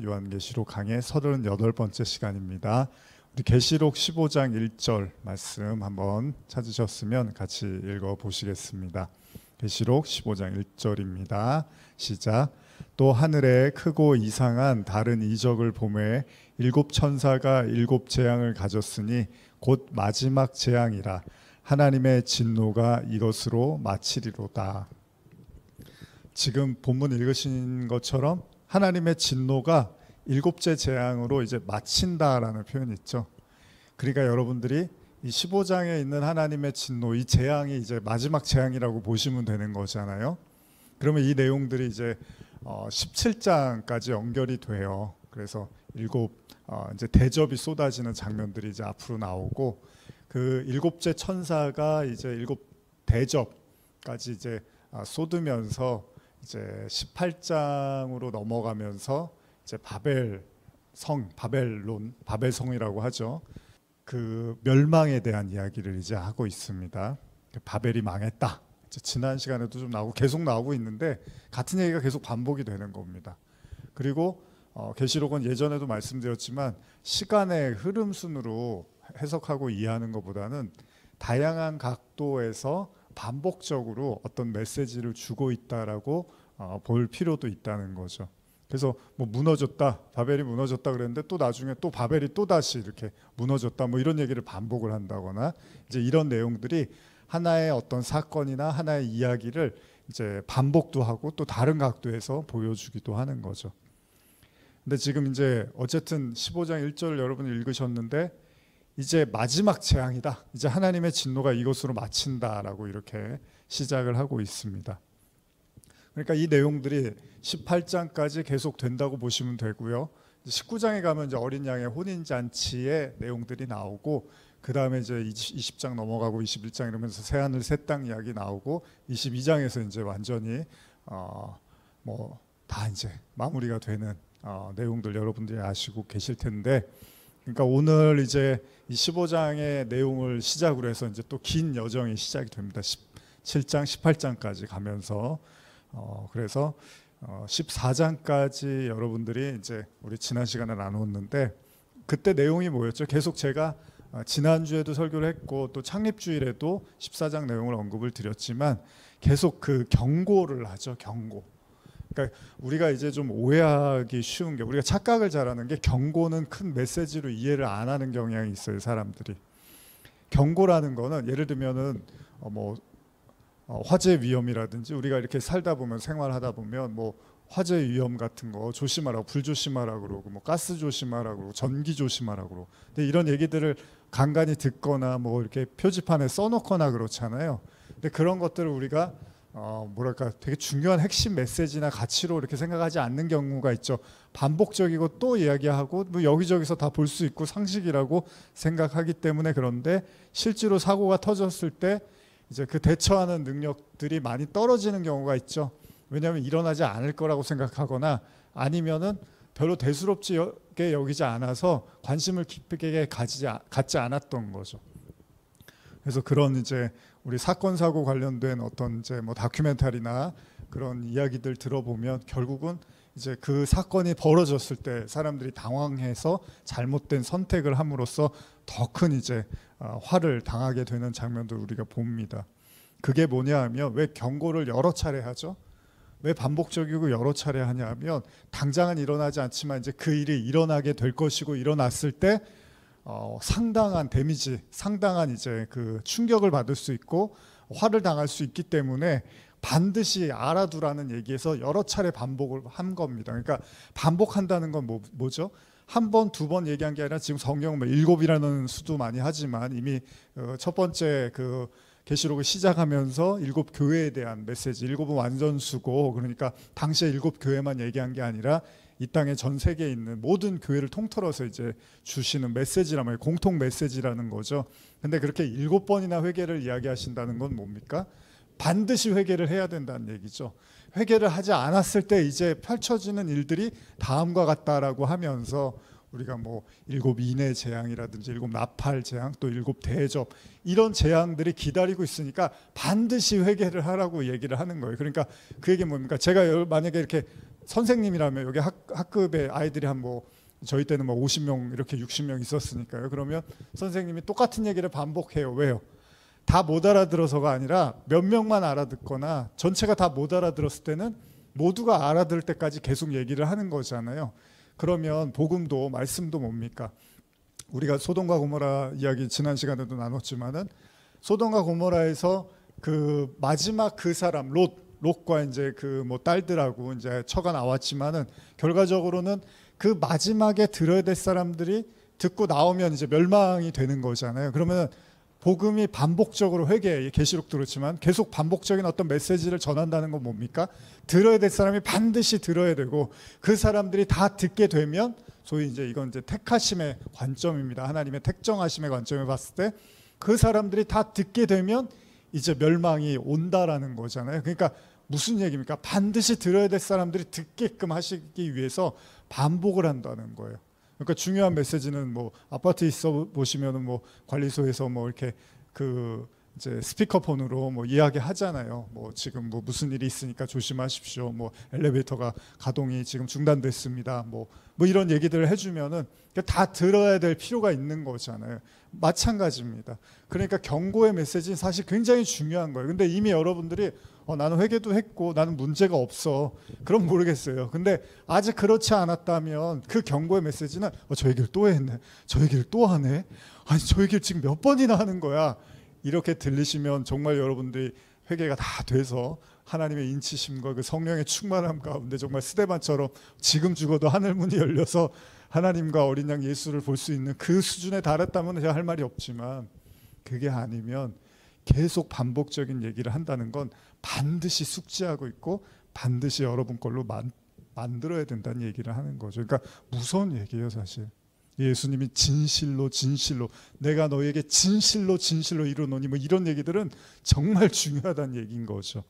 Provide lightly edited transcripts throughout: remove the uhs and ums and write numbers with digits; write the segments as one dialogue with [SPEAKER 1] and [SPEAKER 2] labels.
[SPEAKER 1] 요한계시록 강의 38번째 시간입니다. 우리 계시록 15장 1절 말씀 한번 찾으셨으면 같이 읽어보시겠습니다. 계시록 15장 1절입니다. 시작. 또 하늘에 크고 이상한 다른 이적을 보매 일곱 천사가 일곱 재앙을 가졌으니 곧 마지막 재앙이라. 하나님의 진노가 이것으로 마치리로다. 지금 본문 읽으신 것처럼 하나님의 진노가 일곱째 재앙으로 이제 마친다라는 표현이 있죠. 그러니까 여러분들이 이 15장에 있는 하나님의 진노, 이 재앙이 이제 마지막 재앙이라고 보시면 되는 거잖아요. 그러면 이 내용들이 이제 17장까지 연결이 돼요. 그래서 이제 대접이 쏟아지는 장면들이 이제 앞으로 나오고, 그 일곱째 천사가 이제 일곱 대접까지 이제 쏟으면서 이제 18장으로 넘어가면서 이제 바벨성이라고 하죠. 그 멸망에 대한 이야기를 이제 하고 있습니다. 바벨이 망했다. 이제 지난 시간에도 좀 나오고 계속 나오고 있는데 같은 얘기가 계속 반복이 되는 겁니다. 그리고 계시록은 예전에도 말씀드렸지만 시간의 흐름 순으로 해석하고 이해하는 것보다는 다양한 각도에서 반복적으로 어떤 메시지를 주고 있다라고 볼 필요도 있다는 거죠. 그래서 뭐 무너졌다, 바벨이 무너졌다 그랬는데 또 나중에 또 바벨이 또 다시 이렇게 무너졌다, 뭐 이런 얘기를 반복을 한다거나, 이제 이런 내용들이 하나의 어떤 사건이나 하나의 이야기를 이제 반복도 하고 또 다른 각도에서 보여주기도 하는 거죠. 근데 지금 이제 어쨌든 15장 1절을 여러분이 읽으셨는데 이제 마지막 재앙이다, 이제 하나님의 진노가 이것으로 마친다라고 이렇게 시작을 하고 있습니다. 그러니까 이 내용들이 18장까지 계속 된다고 보시면 되고요. 19장에 가면 이제 어린 양의 혼인잔치의 내용들이 나오고, 그 다음에 이제 20장 넘어가고 21장 이러면서 새하늘 새 땅 이야기 나오고, 22장에서 이제 완전히 뭐 다 이제 마무리가 되는 내용들 여러분들이 아시고 계실 텐데, 그러니까 오늘 이제 이 15장의 내용을 시작으로 해서 이제 또 긴 여정이 시작이 됩니다. 17장, 18장까지 가면서 그래서 14장까지 여러분들이 이제 우리 지난 시간에 나눴는데, 그때 내용이 뭐였죠? 계속 제가 지난주에도 설교를 했고 또 창립주일에도 14장 내용을 언급을 드렸지만, 계속 그 경고를 하죠. 경고. 그러니까 우리가 이제 좀 오해하기 쉬운 게, 우리가 착각을 잘하는 게 경고는 큰 메시지로 이해를 안 하는 경향이 있어요, 사람들이. 경고라는 거는 예를 들면은 화재 위험이라든지, 우리가 이렇게 살다 보면, 생활하다 보면 뭐 화재 위험 같은 거 조심하라고, 불 조심하라고 그러고, 뭐 가스 조심하라고 그러고, 전기 조심하라고 그러고. 근데 이런 얘기들을 간간히 듣거나 뭐 이렇게 표지판에 써놓거나 그렇잖아요. 근데 그런 것들을 우리가 뭐랄까 되게 중요한 핵심 메시지나 가치로 이렇게 생각하지 않는 경우가 있죠. 반복적이고 또 이야기하고 뭐 여기저기서 다 볼 수 있고 상식이라고 생각하기 때문에. 그런데 실제로 사고가 터졌을 때 이제 그 대처하는 능력들이 많이 떨어지는 경우가 있죠. 왜냐하면 일어나지 않을 거라고 생각하거나, 아니면은 별로 대수롭게 여기지 않아서 관심을 깊게 갖지 않았던 거죠. 그래서 그런 이제 우리 사건 사고 관련된 어떤 이제 뭐 다큐멘터리나 그런 이야기들 들어보면 결국은 이제 그 사건이 벌어졌을 때 사람들이 당황해서 잘못된 선택을 함으로써 더 큰 이제 화를 당하게 되는 장면도 우리가 봅니다. 그게 뭐냐 하면, 왜 경고를 여러 차례 하죠? 왜 반복적이고 여러 차례 하냐 하면, 당장은 일어나지 않지만 이제 그 일이 일어나게 될 것이고, 일어났을 때 상당한 데미지, 상당한 이제 그 충격을 받을 수 있고 화를 당할 수 있기 때문에 반드시 알아두라는 얘기에서 여러 차례 반복을 한 겁니다. 그러니까 반복한다는 건 뭐죠? 한 번, 두 번 얘기한 게 아니라 지금 성경은 뭐 7이라는 수도 많이 하지만, 이미 첫 번째 그 계시록을 시작하면서 7 교회에 대한 메시지, 7은 완전수고, 그러니까 당시에 7 교회만 얘기한 게 아니라 이 땅에 전 세계에 있는 모든 교회를 통틀어서 이제 주시는 메시지란 말이에요. 공통 메시지라는 거죠. 근데 그렇게 7번이나 회개를 이야기하신다는 건 뭡니까? 반드시 회개를 해야 된다는 얘기죠. 회개를 하지 않았을 때 이제 펼쳐지는 일들이 다음과 같다라고 하면서, 우리가 뭐 7 인의 재앙이라든지 7 나팔 재앙, 또 7 대접, 이런 재앙들이 기다리고 있으니까 반드시 회개를 하라고 얘기를 하는 거예요. 그러니까 그 얘기는 뭡니까? 제가 만약에 이렇게 선생님이라면 여기 학급에 아이들이 한 뭐 저희 때는 뭐 50명 이렇게 60명 있었으니까요. 그러면 선생님이 똑같은 얘기를 반복해요. 왜요? 다 못 알아들어서가 아니라 몇 명만 알아듣거나 전체가 다 못 알아들었을 때는 모두가 알아들을 때까지 계속 얘기를 하는 거잖아요. 그러면 복음도 말씀도 뭡니까? 우리가 소돔과 고모라 이야기 지난 시간에도 나눴지만은, 소돔과 고모라에서 그 마지막 그 사람 롯과 이제 그 뭐 딸들하고 이제 처가 나왔지만은, 결과적으로는 그 마지막에 들어야 될 사람들이 듣고 나오면 이제 멸망이 되는 거잖아요. 그러면 복음이 반복적으로, 회개, 계시록도 그렇지만 계속 반복적인 어떤 메시지를 전한다는 건 뭡니까? 들어야 될 사람이 반드시 들어야 되고, 그 사람들이 다 듣게 되면, 소위 이제 이건 이제 택하심의 관점입니다. 하나님의 택정하심의 관점에 봤을 때 그 사람들이 다 듣게 되면 이제 멸망이 온다라는 거잖아요. 그러니까 무슨 얘기입니까? 반드시 들어야 될 사람들이 듣게끔 하시기 위해서 반복을 한다는 거예요. 그러니까 중요한 메시지는 뭐 아파트에 있어 보시면은 뭐 관리소에서 뭐 이렇게 그 이제 스피커폰으로 뭐 이야기 하잖아요. 뭐 지금 뭐 무슨 일이 있으니까 조심하십시오. 뭐 엘리베이터가 가동이 지금 중단됐습니다. 뭐 이런 얘기들을 해주면은 다 들어야 될 필요가 있는 거잖아요. 마찬가지입니다. 그러니까 경고의 메시지는 사실 굉장히 중요한 거예요. 근데 이미 여러분들이 나는 회개도 했고 나는 문제가 없어, 그럼 모르겠어요. 근데 아직 그렇지 않았다면 그 경고의 메시지는 저 얘기를 또 했네, 저 얘기를 또 하네, 아니 저 얘기를 지금 몇 번이나 하는 거야, 이렇게 들리시면 정말 여러분들이 회개가 다 돼서 하나님의 인치심과 그 성령의 충만함 가운데 정말 스데반처럼 지금 죽어도 하늘 문이 열려서 하나님과 어린 양 예수를 볼 수 있는 그 수준에 달했다면 제가 할 말이 없지만, 그게 아니면 계속 반복적인 얘기를 한다는 건 반드시 숙지하고 있고 반드시 여러분 걸로 만들어야 된다는 얘기를 하는 거죠. 그러니까 무서운 얘기예요 사실. 예수님이 진실로 내가 너에게 진실로 이루노니, 뭐 이런 얘기들은 정말 중요하다는 얘기인 거죠.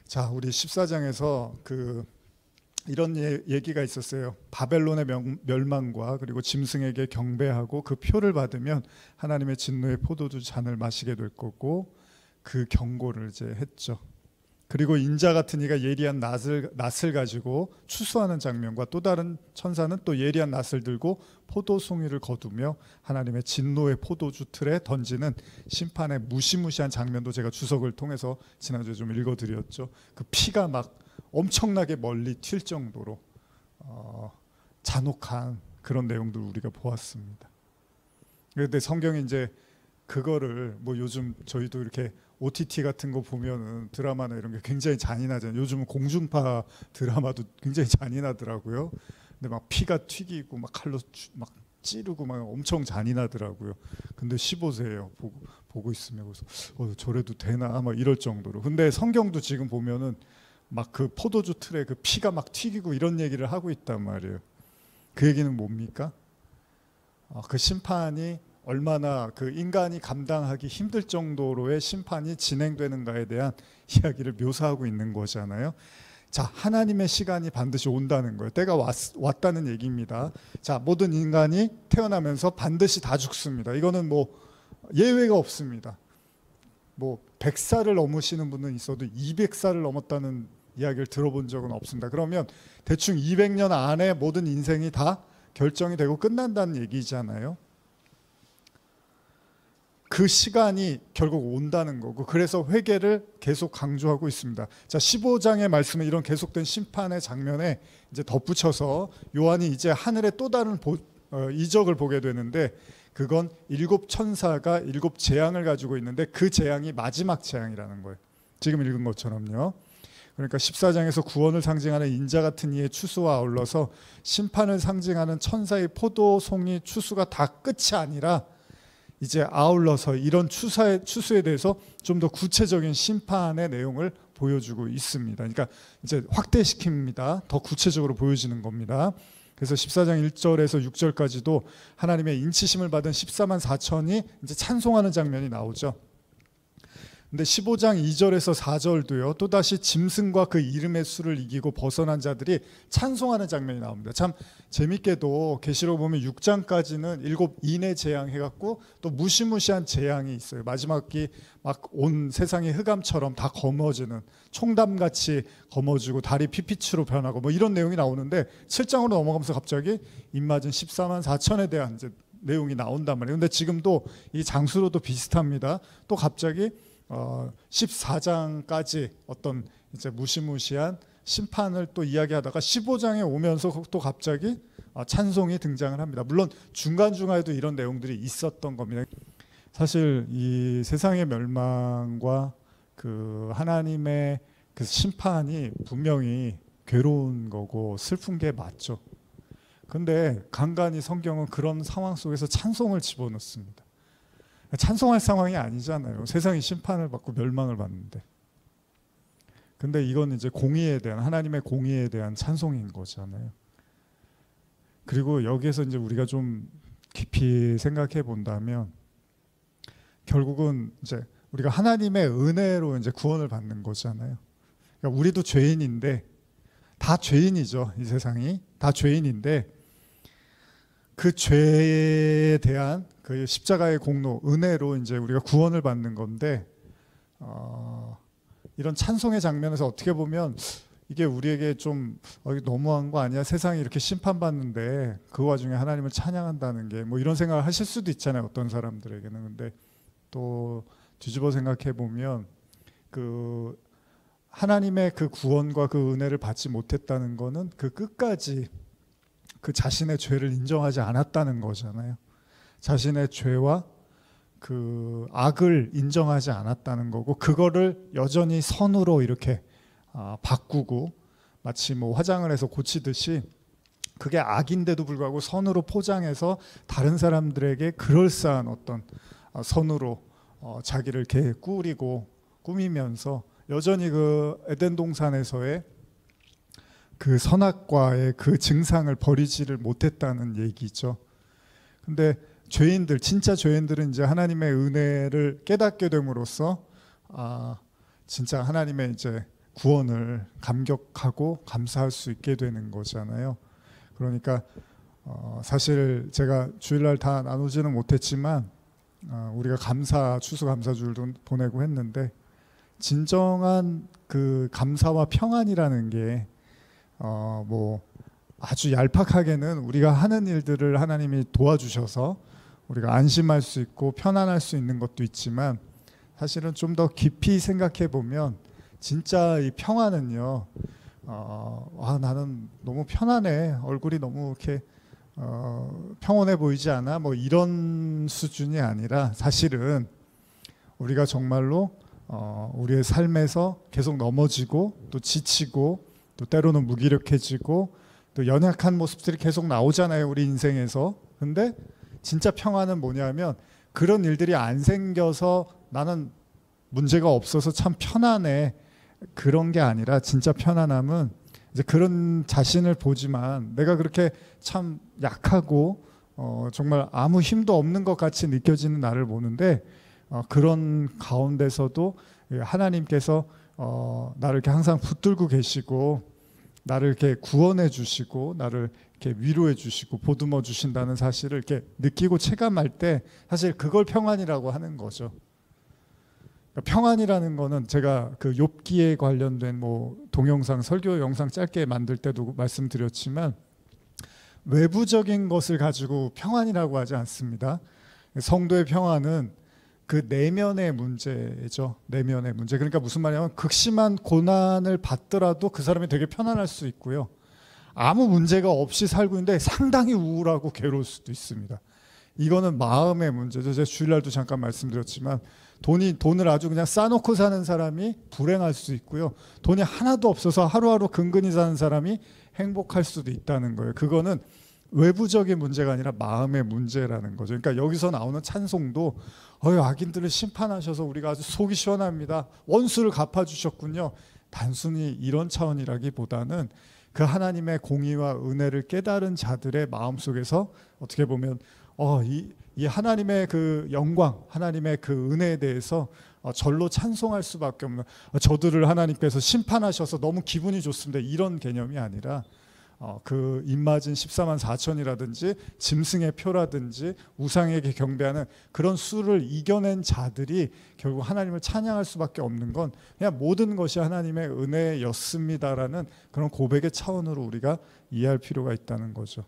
[SPEAKER 1] 자, 우리 14장에서 이런 얘기가 있었어요. 바벨론의 멸망과 그리고 짐승에게 경배하고 그 표를 받으면 하나님의 진노의 포도주 잔을 마시게 될 거고, 그 경고를 이제 했죠. 그리고 인자 같은 이가 예리한 낫을 가지고 추수하는 장면과 또 다른 천사는 또 예리한 낫을 들고 포도송이를 거두며 하나님의 진노의 포도주 틀에 던지는 심판의 무시무시한 장면도 제가 주석을 통해서 지난주에 좀 읽어드렸죠. 그 피가 막 엄청나게 멀리 튈 정도로 잔혹한 그런 내용들을 우리가 보았습니다. 그런데 성경이 이제 그거를 뭐 요즘 저희도 이렇게 OTT 같은 거 보면은 드라마나 이런 게 굉장히 잔인하잖아요. 요즘은 공중파 드라마도 굉장히 잔인하더라고요. 근데 막 피가 튀기고 막 칼로 막 찌르고 막 엄청 잔인하더라고요. 근데 15세예요. 보고 있으면 그래서 저래도 되나 막 이럴 정도로. 근데 성경도 지금 보면은 막 그 포도주 틀에 그 피가 막 튀기고 이런 얘기를 하고 있단 말이에요. 그 얘기는 뭡니까? 그 심판이 얼마나 그 인간이 감당하기 힘들 정도로의 심판이 진행되는가에 대한 이야기를 묘사하고 있는 거잖아요. 자, 하나님의 시간이 반드시 온다는 거예요. 때가 왔다는 얘기입니다. 자, 모든 인간이 태어나면서 반드시 다 죽습니다. 이거는 뭐 예외가 없습니다. 뭐 100살을 넘으시는 분은 있어도 200살을 넘었다는 이야기를 들어본 적은 없습니다. 그러면 대충 200년 안에 모든 인생이 다 결정이 되고 끝난다는 얘기잖아요. 그 시간이 결국 온다는 거고, 그래서 회개를 계속 강조하고 있습니다. 자, 15장의 말씀은 이런 계속된 심판의 장면에 이제 덧붙여서 요한이 이제 하늘의 또 다른 이적을 보게 되는데, 그건 7 천사가 7 재앙을 가지고 있는데 그 재앙이 마지막 재앙이라는 거예요. 지금 읽은 것처럼요. 그러니까 14장에서 구원을 상징하는 인자 같은 이의 추수와 아울러서 심판을 상징하는 천사의 포도송이 추수가 다 끝이 아니라 이제 아울러서 이런 추수에 대해서 좀 더 구체적인 심판의 내용을 보여주고 있습니다. 그러니까 이제 확대시킵니다. 더 구체적으로 보여지는 겁니다. 그래서 14장 1절에서 6절까지도 하나님의 인치심을 받은 14만 4천이 이제 찬송하는 장면이 나오죠. 근데 15장 2절에서 4절도요. 또다시 짐승과 그 이름의 수를 이기고 벗어난 자들이 찬송하는 장면이 나옵니다. 참 재밌게도 계시록 보면 6장까지는 7 인의 재앙 해갖고 또 무시무시한 재앙이 있어요. 마지막이 막 온 세상이 흑암처럼 다 검어지는, 총담같이 검어지고 달이 피피치로 변하고 뭐 이런 내용이 나오는데 7장으로 넘어가면서 갑자기 입맞은 14만 4천에 대한 이제 내용이 나온단 말이에요. 근데 지금도 이 장수로도 비슷합니다. 또 갑자기 14장까지 어떤 이제 무시무시한 심판을 또 이야기하다가 15장에 오면서 또 갑자기 찬송이 등장을 합니다. 물론 중간중간에도 이런 내용들이 있었던 겁니다. 사실 이 세상의 멸망과 그 하나님의 그 심판이 분명히 괴로운 거고 슬픈 게 맞죠. 근데 간간히 성경은 그런 상황 속에서 찬송을 집어넣습니다. 찬송할 상황이 아니잖아요. 세상이 심판을 받고 멸망을 받는데. 근데 이건 이제 공의에 대한, 하나님의 공의에 대한 찬송인 거잖아요. 그리고 여기에서 이제 우리가 좀 깊이 생각해 본다면 결국은 이제 우리가 하나님의 은혜로 이제 구원을 받는 거잖아요. 그러니까 우리도 죄인인데, 다 죄인이죠. 이 세상이 다 죄인인데 그 죄에 대한 그 십자가의 공로, 은혜로 이제 우리가 구원을 받는 건데, 이런 찬송의 장면에서 어떻게 보면 이게 우리에게 좀 너무한 거 아니야? 세상이 이렇게 심판받는데 그 와중에 하나님을 찬양한다는 게 뭐 이런 생각을 하실 수도 있잖아요. 어떤 사람들에게는. 근데 또 뒤집어 생각해 보면 그 하나님의 그 구원과 그 은혜를 받지 못했다는 거는 그 끝까지 그 자신의 죄를 인정하지 않았다는 거잖아요. 자신의 죄와 그 악을 인정하지 않았다는 거고, 그거를 여전히 선으로 이렇게 바꾸고 마치 뭐 화장을 해서 고치듯이 그게 악인데도 불구하고 선으로 포장해서 다른 사람들에게 그럴싸한 어떤 선으로 자기를 이렇게 꾸미면서 여전히 그 에덴 동산에서의 그 선악과의 그 증상을 버리지를 못했다는 얘기죠. 근데 죄인들, 진짜 죄인들은 이제 하나님의 은혜를 깨닫게 됨으로써 진짜 하나님의 이제 구원을 감격하고 감사할 수 있게 되는 거잖아요. 그러니까 사실 제가 주일날 다 나누지는 못했지만 우리가 추수감사주일도 보내고 했는데, 진정한 그 감사와 평안이라는 게 뭐 아주 얄팍하게는 우리가 하는 일들을 하나님이 도와주셔서 우리가 안심할 수 있고 편안할 수 있는 것도 있지만, 사실은 좀 더 깊이 생각해 보면 진짜 이 평안은요, 나는 너무 편안해, 얼굴이 너무 이렇게 평온해 보이지 않아, 뭐 이런 수준이 아니라, 사실은 우리가 정말로 우리의 삶에서 계속 넘어지고 또 지치고 또 때로는 무기력해지고 또 연약한 모습들이 계속 나오잖아요, 우리 인생에서. 근데 진짜 평안은 뭐냐면, 그런 일들이 안 생겨서 나는 문제가 없어서 참 편안해, 그런 게 아니라, 진짜 편안함은 이제 그런 자신을 보지만 내가 그렇게 참 약하고 정말 아무 힘도 없는 것 같이 느껴지는 나를 보는데, 그런 가운데서도 하나님께서 나를 이렇게 항상 붙들고 계시고 나를 이렇게 구원해 주시고 나를 이렇게 위로해 주시고 보듬어 주신다는 사실을 이렇게 느끼고 체감할 때, 사실 그걸 평안이라고 하는 거죠. 평안이라는 거는 제가 그 욥기에 관련된 뭐 동영상, 설교 영상 짧게 만들 때도 말씀드렸지만, 외부적인 것을 가지고 평안이라고 하지 않습니다. 성도의 평안은 그 내면의 문제죠. 내면의 문제. 그러니까 무슨 말이냐면, 극심한 고난을 받더라도 그 사람이 되게 편안할 수 있고요, 아무 문제가 없이 살고 있는데 상당히 우울하고 괴로울 수도 있습니다. 이거는 마음의 문제죠. 제가 주일날도 잠깐 말씀드렸지만, 돈을 아주 그냥 싸놓고 사는 사람이 불행할 수 있고요, 돈이 하나도 없어서 하루하루 근근히 사는 사람이 행복할 수도 있다는 거예요. 그거는 외부적인 문제가 아니라 마음의 문제라는 거죠. 그러니까 여기서 나오는 찬송도 악인들을 심판하셔서 우리가 아주 속이 시원합니다, 원수를 갚아주셨군요, 단순히 이런 차원이라기보다는 그 하나님의 공의와 은혜를 깨달은 자들의 마음속에서 어떻게 보면 이 하나님의 그 영광, 하나님의 그 은혜에 대해서 절로 찬송할 수밖에 없는, 저들을 하나님께서 심판하셔서 너무 기분이 좋습니다, 이런 개념이 아니라, 그 입맞은 14만 4천이라든지 짐승의 표라든지 우상에게 경배하는 그런 수를 이겨낸 자들이 결국 하나님을 찬양할 수밖에 없는 건 그냥 모든 것이 하나님의 은혜였습니다라는 그런 고백의 차원으로 우리가 이해할 필요가 있다는 거죠.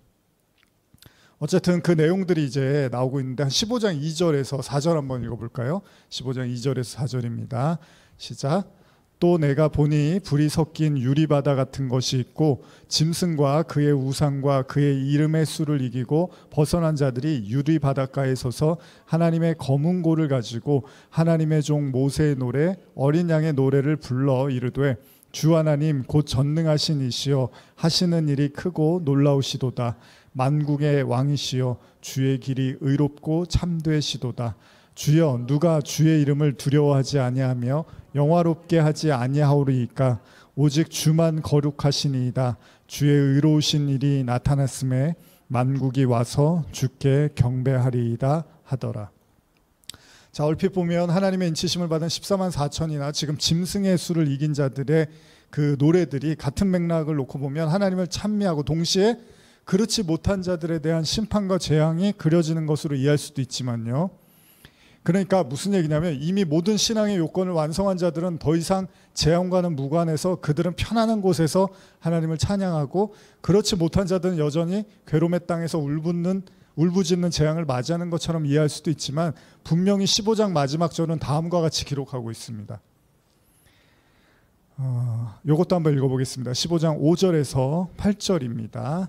[SPEAKER 1] 어쨌든 그 내용들이 이제 나오고 있는데, 한 15장 2절에서 4절 한번 읽어볼까요? 15장 2절에서 4절입니다. 시작. 또 내가 보니 불이 섞인 유리바다 같은 것이 있고, 짐승과 그의 우상과 그의 이름의 수를 이기고 벗어난 자들이 유리바닷가에 서서 하나님의 검은 고를 가지고 하나님의 종 모세의 노래, 어린 양의 노래를 불러 이르되, 주 하나님 곧 전능하신 이시여 하시는 일이 크고 놀라우시도다. 만국의 왕이시여 주의 길이 의롭고 참되시도다. 주여 누가 주의 이름을 두려워하지 아니하며 영화롭게 하지 아니하오리이까. 오직 주만 거룩하시니이다. 주의 의로우신 일이 나타났음에 만국이 와서 주께 경배하리이다 하더라. 자, 얼핏 보면 하나님의 인치심을 받은 14만 4천이나 지금 짐승의 수를 이긴 자들의 그 노래들이 같은 맥락을 놓고 보면 하나님을 찬미하고 동시에 그렇지 못한 자들에 대한 심판과 재앙이 그려지는 것으로 이해할 수도 있지만요, 그러니까 무슨 얘기냐면, 이미 모든 신앙의 요건을 완성한 자들은 더 이상 재앙과는 무관해서 그들은 편안한 곳에서 하나님을 찬양하고, 그렇지 못한 자들은 여전히 괴로움의 땅에서 울부짖는 재앙을 맞이하는 것처럼 이해할 수도 있지만, 분명히 15장 마지막 절은 다음과 같이 기록하고 있습니다. 이것도 한번 읽어보겠습니다. 15장 5절에서 8절입니다.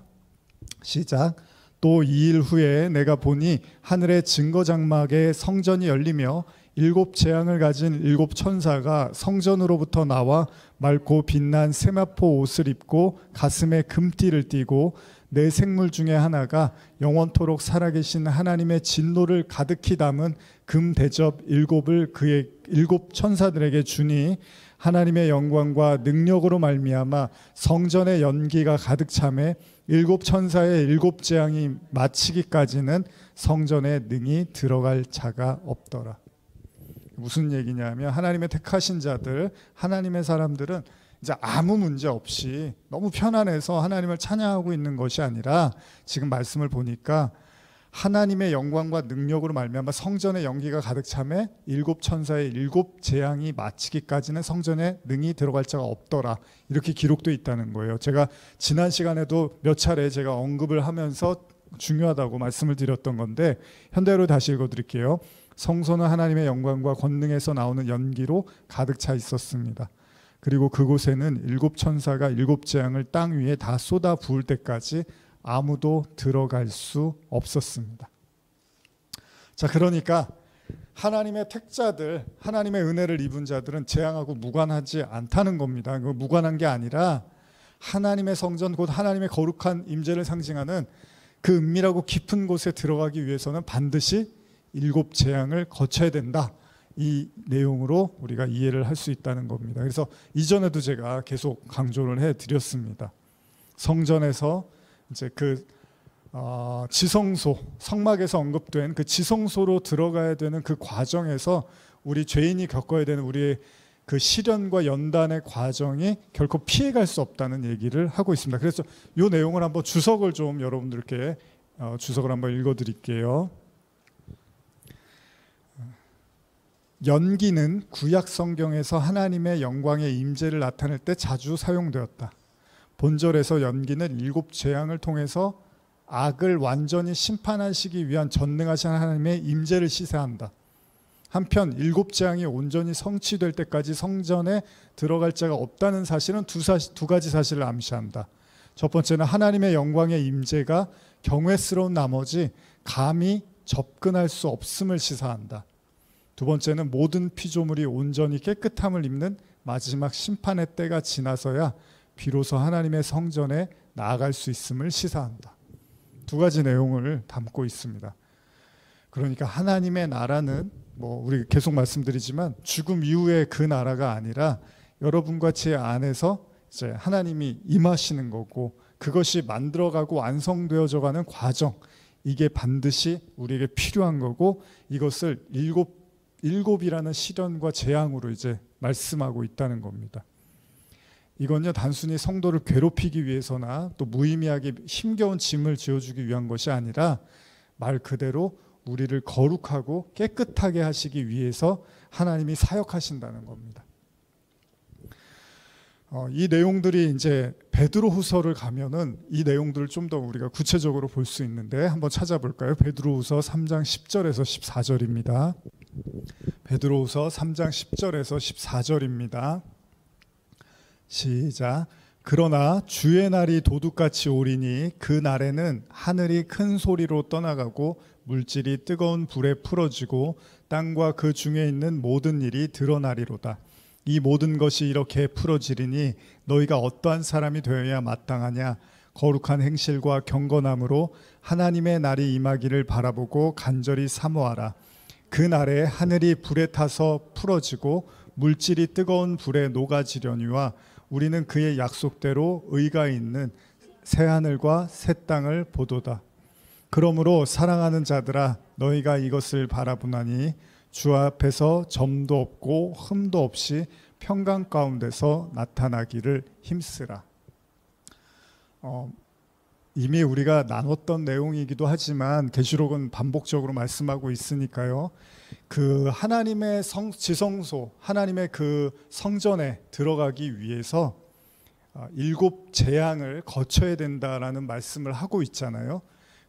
[SPEAKER 1] 시작. 또 2일 후에 내가 보니 하늘의 증거장막에 성전이 열리며 7 재앙을 가진 7 천사가 성전으로부터 나와 맑고 빛난 세마포 옷을 입고 가슴에 금띠를 띠고, 네 생물 중에 하나가 영원토록 살아계신 하나님의 진노를 가득히 담은 금 대접 7을 그의 7 천사들에게 주니, 하나님의 영광과 능력으로 말미암아 성전의 연기가 가득 차매 7 천사의 7 재앙이 마치기까지는 성전에 능히 들어갈 자가 없더라. 무슨 얘기냐면, 하나님의 택하신 자들, 하나님의 사람들은 이제 아무 문제 없이 너무 편안해서 하나님을 찬양하고 있는 것이 아니라, 지금 말씀을 보니까 하나님의 영광과 능력으로 말미암아 성전의 연기가 가득 차매 일곱 천사의 일곱 재앙이 마치기까지는 성전에 능히 들어갈 자가 없더라. 이렇게 기록되어 있다는 거예요. 제가 지난 시간에도 몇 차례 제가 언급을 하면서 중요하다고 말씀을 드렸던 건데 현대로 다시 읽어드릴게요. 성소는 하나님의 영광과 권능에서 나오는 연기로 가득 차 있었습니다. 그리고 그곳에는 일곱 천사가 일곱 재앙을 땅 위에 다 쏟아 부을 때까지 아무도 들어갈 수 없었습니다. 자, 그러니까 하나님의 택자들, 하나님의 은혜를 입은 자들은 재앙하고 무관하지 않다는 겁니다. 무관한 게 아니라 하나님의 성전, 곧 하나님의 거룩한 임재를 상징하는 그 은밀하고 깊은 곳에 들어가기 위해서는 반드시 일곱 재앙을 거쳐야 된다. 이 내용으로 우리가 이해를 할 수 있다는 겁니다. 그래서 이전에도 제가 계속 강조를 해드렸습니다. 성전에서 이제 그 지성소, 성막에서 언급된 그 지성소로 들어가야 되는 그 과정에서 우리 죄인이 겪어야 되는 우리의 그 시련과 연단의 과정이 결코 피해갈 수 없다는 얘기를 하고 있습니다. 그래서 이 내용을 한번 주석을 좀 여러분들께 주석을 한번 읽어드릴게요. 연기는 구약 성경에서 하나님의 영광의 임재를 나타낼 때 자주 사용되었다. 본절에서 연기는 일곱 재앙을 통해서 악을 완전히 심판하시기 위한 전능하신 하나님의 임재를 시사한다. 한편 일곱 재앙이 온전히 성취될 때까지 성전에 들어갈 자가 없다는 사실은 두 가지 사실을 암시한다. 첫 번째는 하나님의 영광의 임재가 경외스러운 나머지 감히 접근할 수 없음을 시사한다. 두 번째는 모든 피조물이 온전히 깨끗함을 입는 마지막 심판의 때가 지나서야 비로소 하나님의 성전에 나아갈 수 있음을 시사한다. 두 가지 내용을 담고 있습니다. 그러니까 하나님의 나라는 우리 계속 말씀드리지만 죽음 이후의 그 나라가 아니라 여러분과 제 안에서 이제 하나님이 임하시는 거고 그것이 만들어가고 완성되어져 가는 과정, 이게 반드시 우리에게 필요한 거고 이것을 일곱이라는 시련과 재앙으로 이제 말씀하고 있다는 겁니다. 이건요 단순히 성도를 괴롭히기 위해서나 또 무의미하게 힘겨운 짐을 지어주기 위한 것이 아니라 말 그대로 우리를 거룩하고 깨끗하게 하시기 위해서 하나님이 사역하신다는 겁니다. 이 내용들이 이제 베드로후서를 가면은 이 내용들을 좀 더 우리가 구체적으로 볼 수 있는데 한번 찾아볼까요? 베드로후서 3장 10절에서 14절입니다. 베드로후서 3장 10절에서 14절입니다. 시작. 그러나 주의 날이 도둑같이 오리니 그 날에는 하늘이 큰 소리로 떠나가고 물질이 뜨거운 불에 풀어지고 땅과 그 중에 있는 모든 일이 드러나리로다. 이 모든 것이 이렇게 풀어지리니 너희가 어떠한 사람이 되어야 마땅하냐? 거룩한 행실과 경건함으로 하나님의 날이 임하기를 바라보고 간절히 사모하라. 그 날에 하늘이 불에 타서 풀어지고 물질이 뜨거운 불에 녹아지려니와 우리는 그의 약속대로 의가 있는 새 하늘과 새 땅을 보도다. 그러므로 사랑하는 자들아 너희가 이것을 바라보나니 주 앞에서 점도 없고 흠도 없이 평강 가운데서 나타나기를 힘쓰라. 이미 우리가 나눴던 내용이기도 하지만 계시록은 반복적으로 말씀하고 있으니까요. 그 하나님의 지성소, 하나님의 그 성전에 들어가기 위해서 일곱 재앙을 거쳐야 된다라는 말씀을 하고 있잖아요.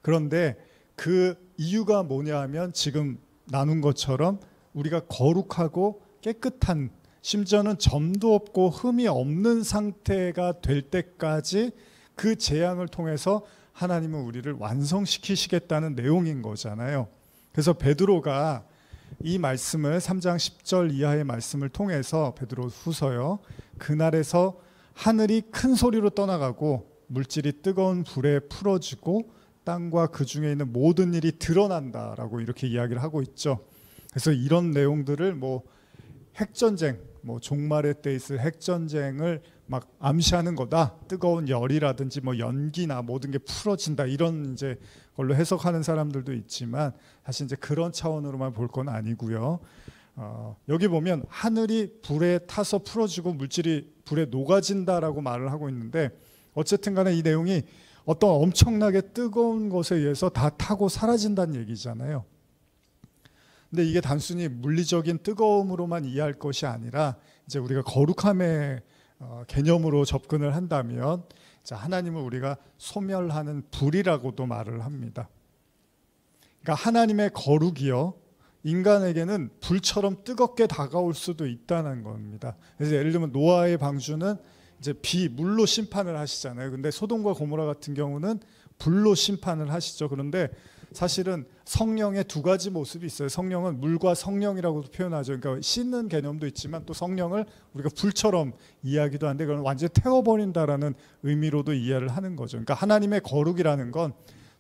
[SPEAKER 1] 그런데 그 이유가 뭐냐 하면 지금 나눈 것처럼 우리가 거룩하고 깨끗한, 심지어는 점도 없고 흠이 없는 상태가 될 때까지 그 재앙을 통해서 하나님은 우리를 완성시키시겠다는 내용인 거잖아요. 그래서 베드로가 이 말씀을 3장 10절 이하의 말씀을 통해서 베드로 후서요, 그날에서 하늘이 큰 소리로 떠나가고 물질이 뜨거운 불에 풀어지고 땅과 그 중에 있는 모든 일이 드러난다라고 이렇게 이야기를 하고 있죠. 그래서 이런 내용들을 핵전쟁, 종말의 때 있을 핵전쟁을 막 암시하는 거다. 뜨거운 열이라든지 연기나 모든 게 풀어진다. 이런 이제 걸로 해석하는 사람들도 있지만 사실 이제 그런 차원으로만 볼 건 아니고요. 여기 보면 하늘이 불에 타서 풀어지고 물질이 불에 녹아진다라고 말을 하고 있는데 어쨌든 간에 이 내용이 어떤 엄청나게 뜨거운 것에 의해서 다 타고 사라진다는 얘기잖아요. 근데 이게 단순히 물리적인 뜨거움으로만 이해할 것이 아니라 이제 우리가 거룩함의 개념으로 접근을 한다면 하나님을 우리가 소멸하는 불이라고도 말을 합니다. 그러니까 하나님의 거룩이요, 인간에게는 불처럼 뜨겁게 다가올 수도 있다는 겁니다. 그래서 예를 들면 노아의 방주는 이제 물로 심판을 하시잖아요. 근데 소돔과 고모라 같은 경우는 불로 심판을 하시죠. 그런데 사실은 성령의 두 가지 모습이 있어요. 성령은 물과 성령이라고도 표현하죠. 그러니까 씻는 개념도 있지만 또 성령을 우리가 불처럼 이해하기도 한데 그건 완전히 태워버린다라는 의미로도 이해를 하는 거죠. 그러니까 하나님의 거룩이라는 건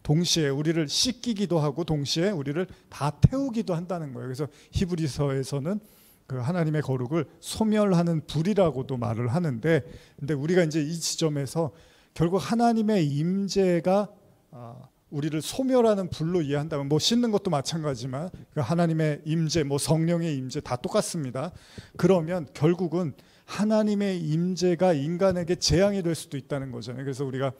[SPEAKER 1] 동시에 우리를 씻기기도 하고 동시에 우리를 다 태우기도 한다는 거예요. 그래서 히브리서에서는 그 하나님의 거룩을 소멸하는 불이라고도 말을 하는데, 근데 우리가 이제 이 지점에서 결국 하나님의 임재가 우리를 소멸하는 불로 이해한다면, 뭐 씻는 것도 마찬가지지만 하나님의 임재, 뭐 성령의 임재 다 똑같습니다. 그러면 결국은 하나님의 임재가 인간에게 재앙이 될 수도 있다는 거잖아요. 그래서 우리가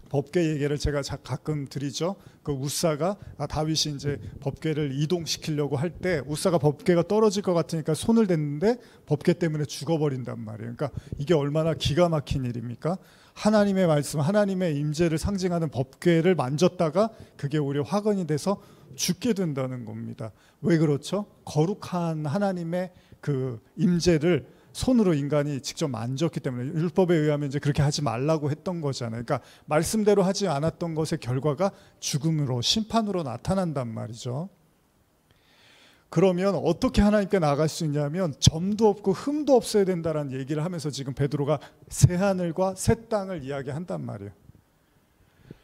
[SPEAKER 1] 법궤 얘기를 제가 가끔 드리죠. 그 우사가 다윗이 이제 법궤를 이동시키려고 할 때 우사가 법궤가 떨어질 것 같으니까 손을 댔는데 법궤 때문에 죽어버린단 말이에요. 그러니까 이게 얼마나 기가 막힌 일입니까? 하나님의 말씀, 하나님의 임재를 상징하는 법궤를 만졌다가 그게 오히려 화근이 돼서 죽게 된다는 겁니다. 왜 그렇죠? 거룩한 하나님의 그 임재를 손으로 인간이 직접 만졌기 때문에, 율법에 의하면 이제 그렇게 하지 말라고 했던 거잖아요. 그러니까 말씀대로 하지 않았던 것의 결과가 죽음으로, 심판으로 나타난단 말이죠. 그러면 어떻게 하나님께 나아갈 수 있냐면 점도 없고 흠도 없어야 된다라는 얘기를 하면서 지금 베드로가 새 하늘과 새 땅을 이야기한단 말이에요.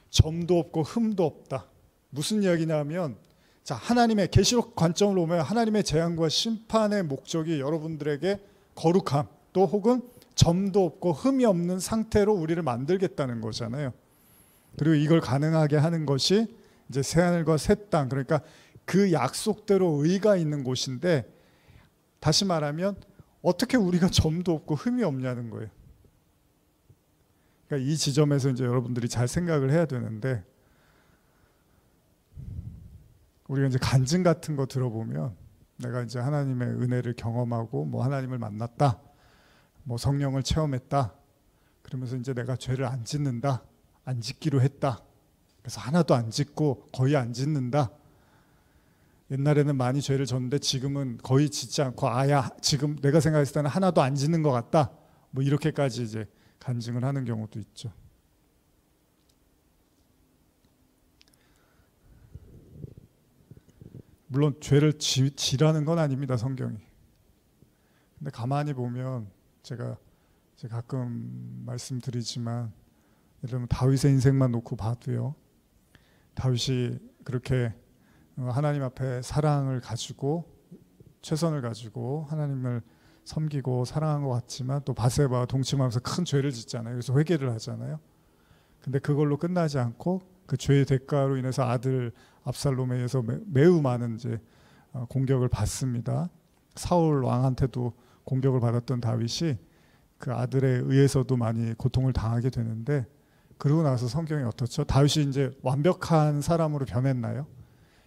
[SPEAKER 1] 점도 없고 흠도 없다. 무슨 이야기냐면, 자, 하나님의 계시록 관점으로 보면 하나님의 재앙과 심판의 목적이 여러분들에게 거룩함, 또 혹은 점도 없고 흠이 없는 상태로 우리를 만들겠다는 거잖아요. 그리고 이걸 가능하게 하는 것이 이제 새 하늘과 새 땅, 그러니까 그 약속대로 의가 있는 곳인데, 다시 말하면 어떻게 우리가 점도 없고 흠이 없냐는 거예요. 그러니까 이 지점에서 이제 여러분들이 잘 생각을 해야 되는데, 우리가 이제 간증 같은 거 들어보면 내가 이제 하나님의 은혜를 경험하고 뭐 하나님을 만났다, 뭐 성령을 체험했다, 그러면서 이제 내가 죄를 안 짓는다, 안 짓기로 했다, 그래서 하나도 안 짓고 거의 안 짓는다, 옛날에는 많이 죄를 졌는데 지금은 거의 짓지 않고 지금 내가 생각했을 때는 하나도 안 짓는 것 같다, 뭐 이렇게까지 이제 간증을 하는 경우도 있죠. 물론 죄를 지라는 건 아닙니다, 성경이. 근데 가만히 보면 제가 가끔 말씀드리지만, 예를 들면 다윗의 인생만 놓고 봐도요, 다윗이 그렇게 하나님 앞에 사랑을 가지고 최선을 가지고 하나님을 섬기고 사랑한 것 같지만 또 바세바와 동침하면서 큰 죄를 짓잖아요. 그래서 회개를 하잖아요. 근데 그걸로 끝나지 않고 그 죄의 대가로 인해서 아들 압살롬에 의해서 매우 많은 이제 공격을 받습니다. 사울 왕한테도 공격을 받았던 다윗이 그 아들에 의해서도 많이 고통을 당하게 되는데, 그러고 나서 성경이 어떻죠? 다윗이 이제 완벽한 사람으로 변했나요?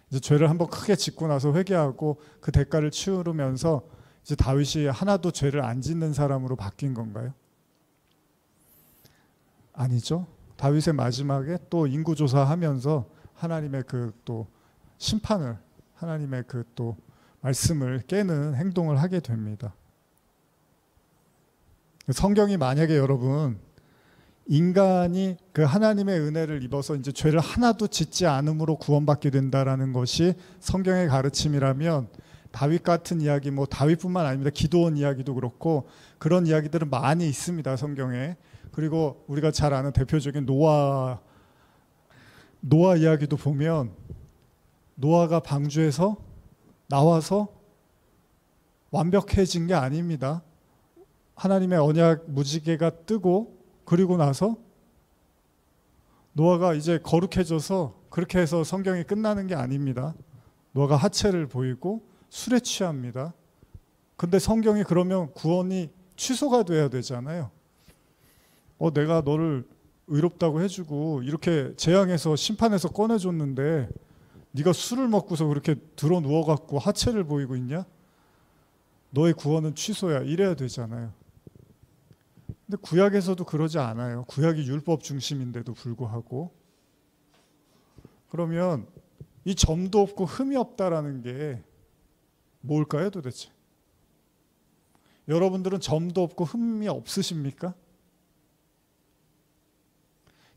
[SPEAKER 1] 이제 죄를 한번 크게 짓고 나서 회개하고 그 대가를 치르면서 이제 다윗이 하나도 죄를 안 짓는 사람으로 바뀐 건가요? 아니죠. 다윗의 마지막에 또 인구조사하면서 하나님의 그 또 심판을, 하나님의 그 또 말씀을 깨는 행동을 하게 됩니다. 성경이 만약에 여러분 인간이 그 하나님의 은혜를 입어서 이제 죄를 하나도 짓지 않음으로 구원받게 된다라는 것이 성경의 가르침이라면, 다윗 같은 이야기, 뭐 다윗뿐만 아닙니다. 기도원 이야기도 그렇고 그런 이야기들은 많이 있습니다, 성경에. 그리고 우리가 잘 아는 대표적인 노아 이야기도 보면, 노아가 방주에서 나와서 완벽해진 게 아닙니다. 하나님의 언약 무지개가 뜨고, 그리고 나서 노아가 이제 거룩해져서 그렇게 해서 성경이 끝나는 게 아닙니다. 노아가 하체를 보이고 술에 취합니다. 근데 성경이 그러면 구원이 취소가 돼야 되잖아요. 내가 너를 의롭다고 해주고 이렇게 재앙에서 심판에서 꺼내줬는데 네가 술을 먹고서 그렇게 들어 누워갖고 하체를 보이고 있냐? 너의 구원은 취소야. 이래야 되잖아요. 근데 구약에서도 그러지 않아요. 구약이 율법 중심인데도 불구하고. 그러면 이 점도 없고 흠이 없다라는 게 뭘까요 도대체? 여러분들은 점도 없고 흠이 없으십니까?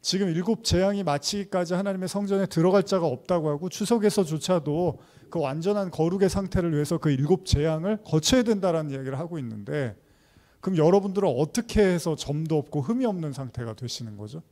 [SPEAKER 1] 지금 일곱 재앙이 마치기까지 하나님의 성전에 들어갈 자가 없다고 하고 추석에서조차도 그 완전한 거룩의 상태를 위해서 그 일곱 재앙을 거쳐야 된다라는 이야기를 하고 있는데, 그럼 여러분들은 어떻게 해서 점도 없고 흠이 없는 상태가 되시는 거죠?